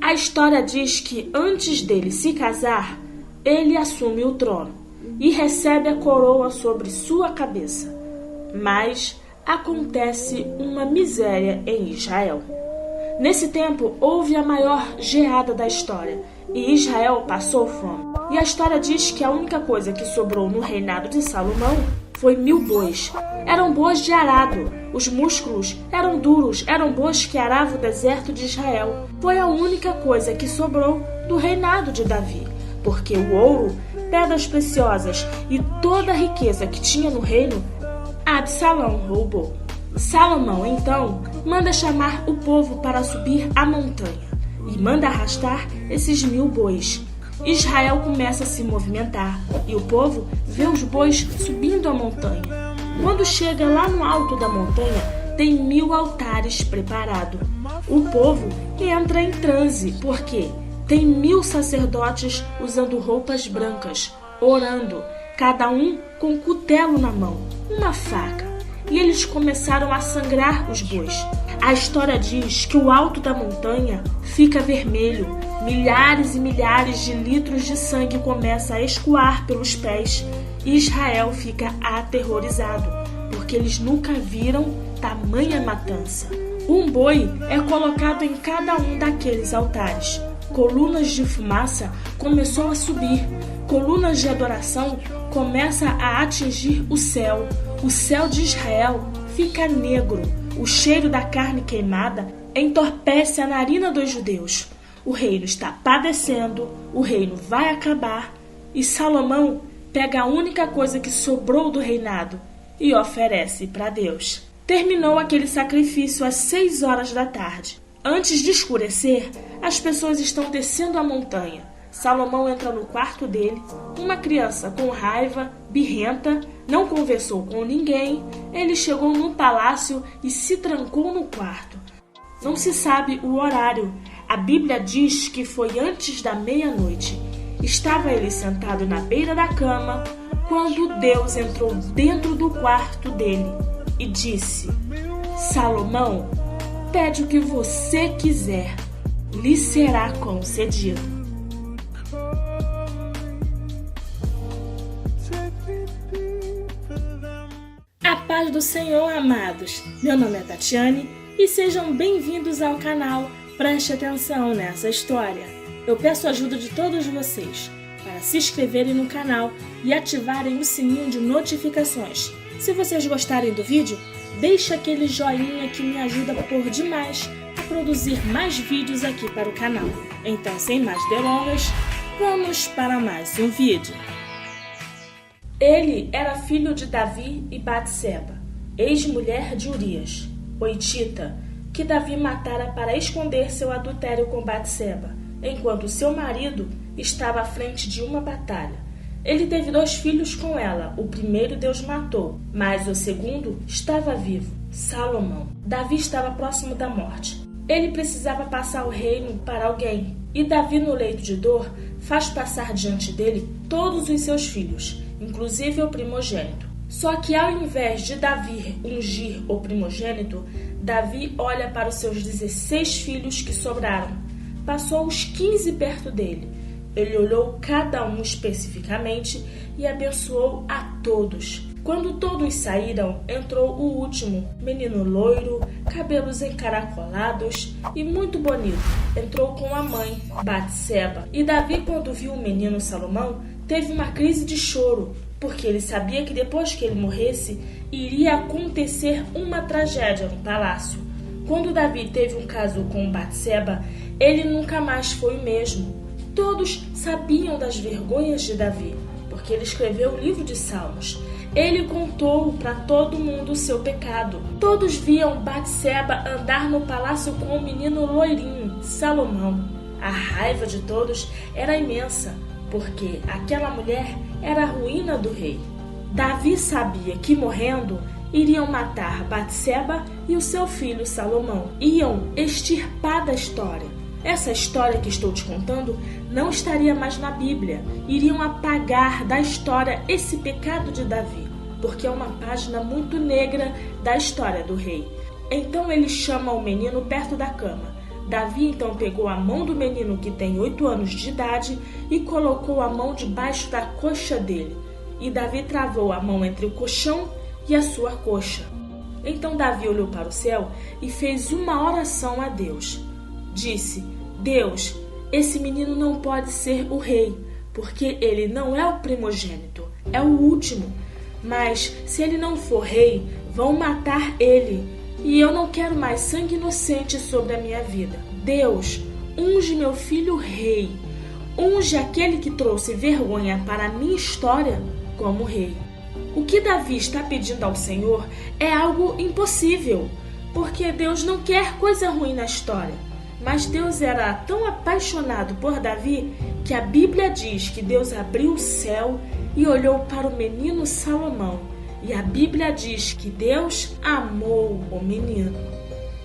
A história diz que antes dele se casar, ele assume o trono e recebe a coroa sobre sua cabeça. Mas acontece uma miséria em Israel. Nesse tempo, houve a maior geada da história e Israel passou fome. E a história diz que a única coisa que sobrou no reinado de Salomão foi 1000 bois. Eram bois de arado. Os músculos eram duros, eram bois que aravam o deserto de Israel. Foi a única coisa que sobrou do reinado de Davi, porque o ouro, pedras preciosas e toda a riqueza que tinha no reino, Absalão roubou. Salomão, então, manda chamar o povo para subir a montanha e manda arrastar esses 1000 bois. Israel começa a se movimentar e o povo vê os bois subindo a montanha. Quando chega lá no alto da montanha, tem 1000 altares preparados. O povo entra em transe porque tem 1000 sacerdotes usando roupas brancas, orando, cada um com um cutelo na mão, uma faca. E eles começaram a sangrar os bois. A história diz que o alto da montanha fica vermelho. Milhares e milhares de litros de sangue começam a escoar pelos pés. E Israel fica aterrorizado, porque eles nunca viram tamanha matança. Um boi é colocado em cada um daqueles altares. Colunas de fumaça começou a subir. Colunas de adoração começam a atingir o céu. O céu de Israel fica negro. O cheiro da carne queimada entorpece a narina dos judeus. O reino está padecendo, o reino vai acabar e Salomão pega a única coisa que sobrou do reinado e oferece para Deus. Terminou aquele sacrifício às 6 horas da tarde. Antes de escurecer, as pessoas estão descendo a montanha. Salomão entra no quarto dele, uma criança com raiva, birrenta, não conversou com ninguém. Ele chegou no palácio e se trancou no quarto. Não se sabe o horário. A Bíblia diz que foi antes da meia-noite. Estava ele sentado na beira da cama, quando Deus entrou dentro do quarto dele e disse: Salomão, pede o que você quiser, lhe será concedido. A paz do Senhor, amados. Meu nome é Tatiane e sejam bem-vindos ao canal. Preste atenção nessa história. Eu peço a ajuda de todos vocês para se inscreverem no canal e ativarem o sininho de notificações. Se vocês gostarem do vídeo, deixa aquele joinha que me ajuda por demais a produzir mais vídeos aqui para o canal. Então, sem mais delongas, vamos para mais um vídeo. Ele era filho de Davi e Batseba, ex-mulher de Urias, o hitita, que Davi matara para esconder seu adultério com Batseba, enquanto seu marido estava à frente de uma batalha. Ele teve 2 filhos com ela. O primeiro Deus matou, mas o segundo estava vivo, Salomão. Davi estava próximo da morte. Ele precisava passar o reino para alguém, e Davi, no leito de dor, faz passar diante dele todos os seus filhos, inclusive o primogênito. Só que ao invés de Davi ungir o primogênito, Davi olha para os seus 16 filhos que sobraram. Passou os 15 perto dele. Ele olhou cada um especificamente e abençoou a todos. Quando todos saíram, entrou o último, menino loiro, cabelos encaracolados e muito bonito. Entrou com a mãe, Batseba. E Davi, quando viu o menino Salomão, teve uma crise de choro, porque ele sabia que depois que ele morresse, iria acontecer uma tragédia no palácio. Quando Davi teve um caso com Batseba, ele nunca mais foi o mesmo. Todos sabiam das vergonhas de Davi, porque ele escreveu o livro de Salmos. Ele contou para todo mundo o seu pecado. Todos viam Batseba andar no palácio com o menino loirinho, Salomão. A raiva de todos era imensa, porque aquela mulher era a ruína do rei. Davi sabia que morrendo iriam matar Batseba e o seu filho Salomão. Iam extirpar da história. Essa história que estou te contando não estaria mais na Bíblia. Iriam apagar da história esse pecado de Davi, porque é uma página muito negra da história do rei. Então ele chama o menino perto da cama. Davi então pegou a mão do menino que tem 8 anos de idade e colocou a mão debaixo da coxa dele. E Davi travou a mão entre o colchão e a sua coxa. Então Davi olhou para o céu e fez uma oração a Deus. Disse: Deus, esse menino não pode ser o rei, porque ele não é o primogênito, é o último. Mas se ele não for rei, vão matar ele, e eu não quero mais sangue inocente sobre a minha vida. Deus, unge meu filho rei, unge aquele que trouxe vergonha para a minha história como rei. O que Davi está pedindo ao Senhor é algo impossível, porque Deus não quer coisa ruim na história. Mas Deus era tão apaixonado por Davi que a Bíblia diz que Deus abriu o céu e olhou para o menino Salomão. E a Bíblia diz que Deus amou o menino.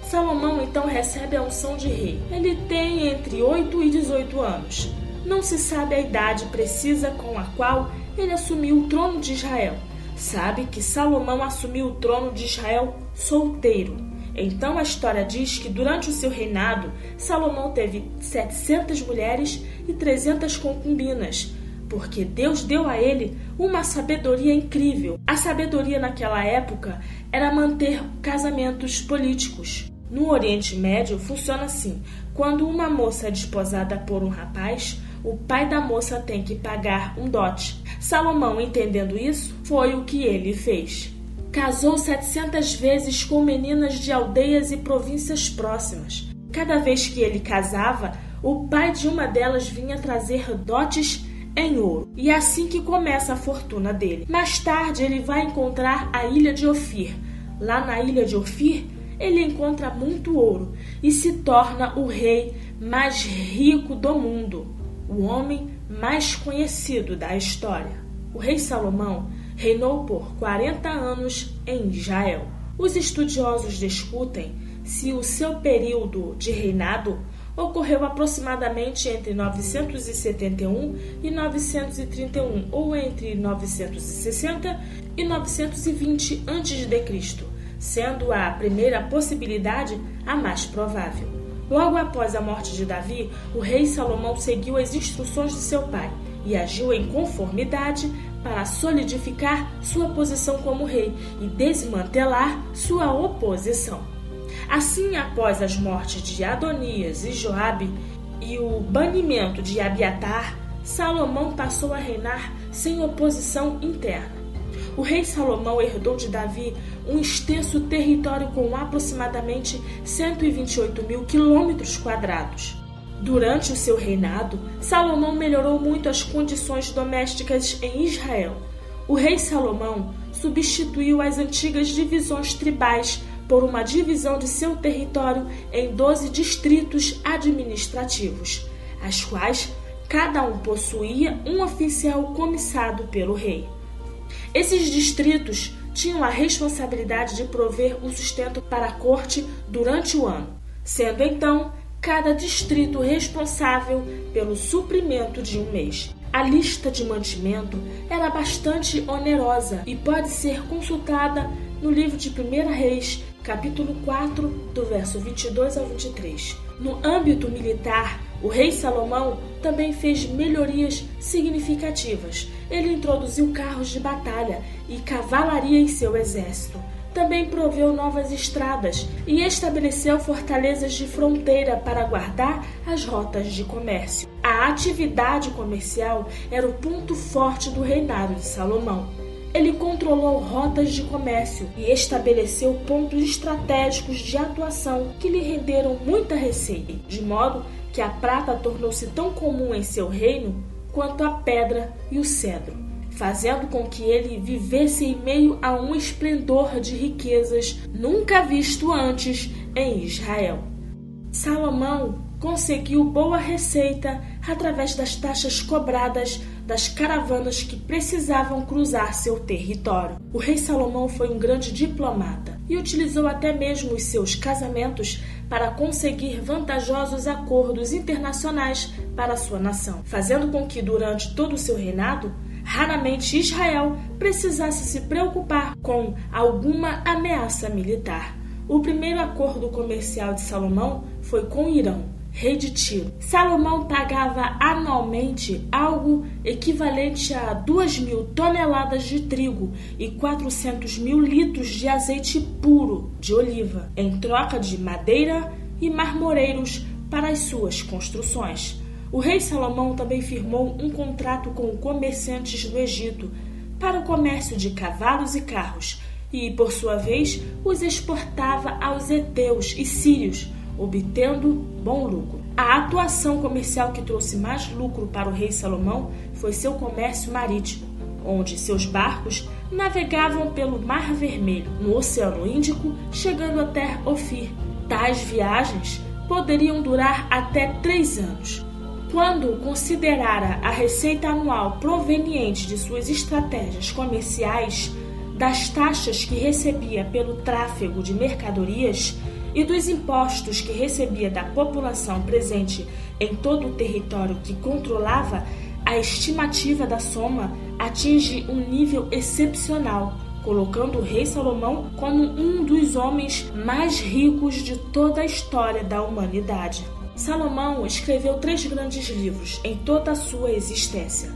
Salomão então recebe a unção de rei. Ele tem entre 8 e 18 anos. Não se sabe a idade precisa com a qual ele assumiu o trono de Israel. Sabe que Salomão assumiu o trono de Israel solteiro. Então a história diz que durante o seu reinado, Salomão teve 700 mulheres e 300 concubinas, porque Deus deu a ele uma sabedoria incrível. A sabedoria naquela época era manter casamentos políticos. No Oriente Médio funciona assim: quando uma moça é desposada por um rapaz, o pai da moça tem que pagar um dote. Salomão, entendendo isso, foi o que ele fez. Casou 700 vezes com meninas de aldeias e províncias próximas. Cada vez que ele casava, o pai de uma delas vinha trazer dotes em ouro. E é assim que começa a fortuna dele. Mais tarde, ele vai encontrar a ilha de Ofir. Lá na ilha de Ofir, ele encontra muito ouro e se torna o rei mais rico do mundo, o homem mais conhecido da história. O rei Salomão reinou por 40 anos em Israel. Os estudiosos discutem se o seu período de reinado ocorreu aproximadamente entre 971 e 931, ou entre 960 e 920 a.C., sendo a primeira possibilidade a mais provável. Logo após a morte de Davi, o rei Salomão seguiu as instruções de seu pai e agiu em conformidade para solidificar sua posição como rei e desmantelar sua oposição. Assim, após as mortes de Adonias e Joabe e o banimento de Abiatar, Salomão passou a reinar sem oposição interna. O rei Salomão herdou de Davi um extenso território com aproximadamente 128 mil quilômetros quadrados. Durante o seu reinado, Salomão melhorou muito as condições domésticas em Israel. O rei Salomão substituiu as antigas divisões tribais por uma divisão de seu território em 12 distritos administrativos, as quais cada um possuía um oficial comissado pelo rei. Esses distritos tinham a responsabilidade de prover o sustento para a corte durante o ano, sendo então cada distrito responsável pelo suprimento de um mês. A lista de mantimento era bastante onerosa e pode ser consultada no livro de 1 Reis, capítulo 4, do verso 22 ao 23. No âmbito militar, o rei Salomão também fez melhorias significativas. Ele introduziu carros de batalha e cavalaria em seu exército. Também proveu novas estradas e estabeleceu fortalezas de fronteira para guardar as rotas de comércio. A atividade comercial era o ponto forte do reinado de Salomão. Ele controlou rotas de comércio e estabeleceu pontos estratégicos de atuação que lhe renderam muita receita, de modo que a prata tornou-se tão comum em seu reino quanto a pedra e o cedro, fazendo com que ele vivesse em meio a um esplendor de riquezas nunca visto antes em Israel. Salomão conseguiu boa receita através das taxas cobradas das caravanas que precisavam cruzar seu território. O rei Salomão foi um grande diplomata e utilizou até mesmo os seus casamentos para conseguir vantajosos acordos internacionais para sua nação, fazendo com que durante todo o seu reinado raramente Israel precisasse se preocupar com alguma ameaça militar. O primeiro acordo comercial de Salomão foi com Irão, rei de Tiro. Salomão pagava anualmente algo equivalente a 2.000 toneladas de trigo e 400.000 litros de azeite puro de oliva, em troca de madeira e marmoreiros para as suas construções. O rei Salomão também firmou um contrato com comerciantes do Egito para o comércio de cavalos e carros e, por sua vez, os exportava aos heteus e sírios, obtendo bom lucro. A atuação comercial que trouxe mais lucro para o rei Salomão foi seu comércio marítimo, onde seus barcos navegavam pelo Mar Vermelho, no Oceano Índico, chegando até Ofir. Tais viagens poderiam durar até 3 anos. Quando considerara a receita anual proveniente de suas estratégias comerciais, das taxas que recebia pelo tráfego de mercadorias e dos impostos que recebia da população presente em todo o território que controlava, a estimativa da soma atinge um nível excepcional, colocando o rei Salomão como um dos homens mais ricos de toda a história da humanidade. Salomão escreveu 3 grandes livros em toda a sua existência.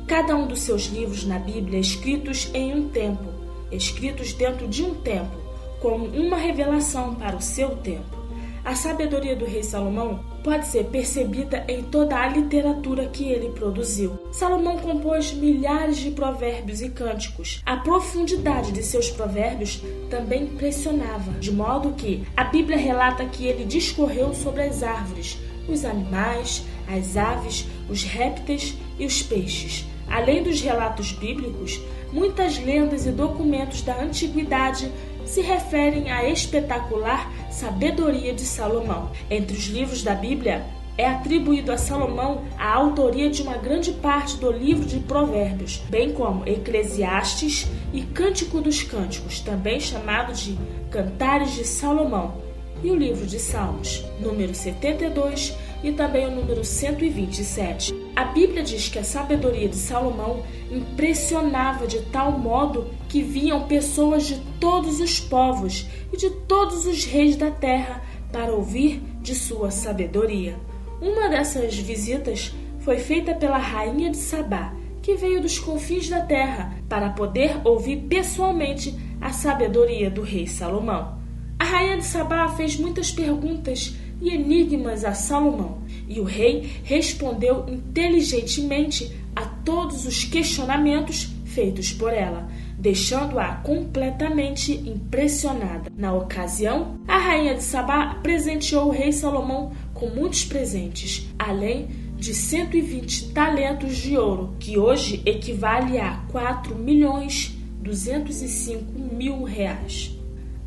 Cada um dos seus livros na Bíblia escritos em um tempo, escritos dentro de um tempo, como uma revelação para o seu tempo. A sabedoria do rei Salomão pode ser percebida em toda a literatura que ele produziu. Salomão compôs milhares de provérbios e cânticos. A profundidade de seus provérbios também impressionava, de modo que a Bíblia relata que ele discorreu sobre as árvores, os animais, as aves, os répteis e os peixes. Além dos relatos bíblicos, muitas lendas e documentos da antiguidade se referem à espetacular sabedoria de Salomão. Entre os livros da Bíblia, é atribuído a Salomão a autoria de uma grande parte do livro de Provérbios, bem como Eclesiastes e Cântico dos Cânticos, também chamado de Cantares de Salomão, e o livro de Salmos, número 72 e também o número 127. A Bíblia diz que a sabedoria de Salomão impressionava de tal modo que vinham pessoas de todos os povos e de todos os reis da terra para ouvir de sua sabedoria. Uma dessas visitas foi feita pela rainha de Sabá, que veio dos confins da terra para poder ouvir pessoalmente a sabedoria do rei Salomão. A rainha de Sabá fez muitas perguntas e enigmas a Salomão, e o rei respondeu inteligentemente a todos os questionamentos feitos por ela, deixando-a completamente impressionada. Na ocasião, a rainha de Sabá presenteou o rei Salomão com muitos presentes, além de 120 talentos de ouro, que hoje equivale a 4.205.000 reais.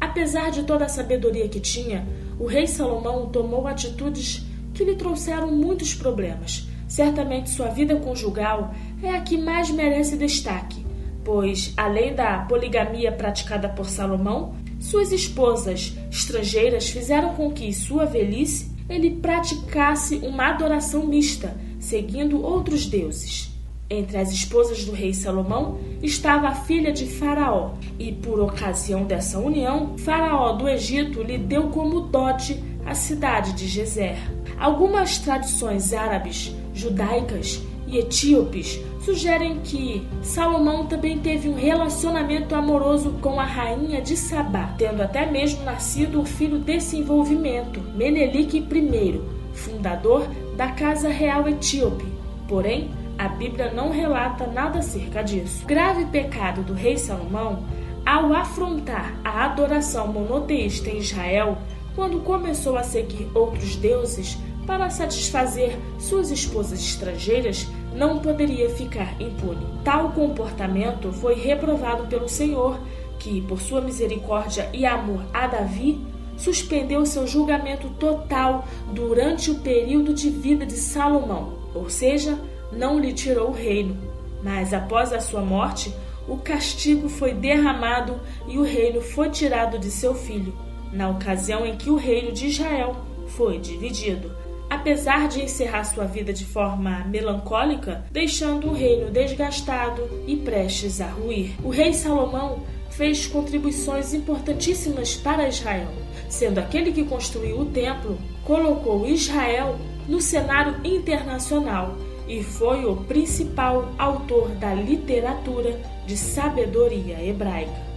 Apesar de toda a sabedoria que tinha, o rei Salomão tomou atitudes que lhe trouxeram muitos problemas. Certamente sua vida conjugal é a que mais merece destaque, pois, além da poligamia praticada por Salomão, suas esposas estrangeiras fizeram com que, em sua velhice, ele praticasse uma adoração mista, seguindo outros deuses. Entre as esposas do rei Salomão estava a filha de Faraó, e por ocasião dessa união, Faraó do Egito lhe deu como dote a cidade de Gezer. Algumas tradições árabes, judaicas e etíopes sugerem que Salomão também teve um relacionamento amoroso com a rainha de Sabá, tendo até mesmo nascido o filho desse envolvimento, Menelik I, fundador da Casa Real Etíope. Porém, a Bíblia não relata nada acerca disso. O grave pecado do rei Salomão, ao afrontar a adoração monoteísta em Israel, quando começou a seguir outros deuses para satisfazer suas esposas estrangeiras, não poderia ficar impune. Tal comportamento foi reprovado pelo Senhor, que, por sua misericórdia e amor a Davi, suspendeu seu julgamento total durante o período de vida de Salomão, ou seja, não lhe tirou o reino. Mas após a sua morte, o castigo foi derramado e o reino foi tirado de seu filho, na ocasião em que o reino de Israel foi dividido. Apesar de encerrar sua vida de forma melancólica, deixando o reino desgastado e prestes a ruir, o rei Salomão fez contribuições importantíssimas para Israel. sendo aquele que construiu o templo, colocou Israel no cenário internacional e foi o principal autor da literatura de sabedoria hebraica.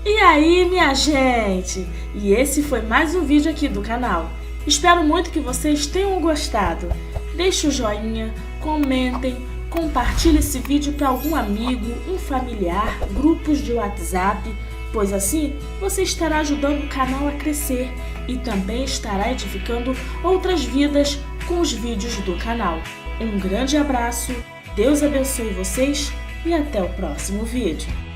E aí, minha gente? E esse foi mais um vídeo aqui do canal. Espero muito que vocês tenham gostado. Deixe o joinha, comentem, compartilhe esse vídeo para algum amigo, um familiar, grupos de WhatsApp, pois assim você estará ajudando o canal a crescer e também estará edificando outras vidas com os vídeos do canal. Um grande abraço, Deus abençoe vocês e até o próximo vídeo.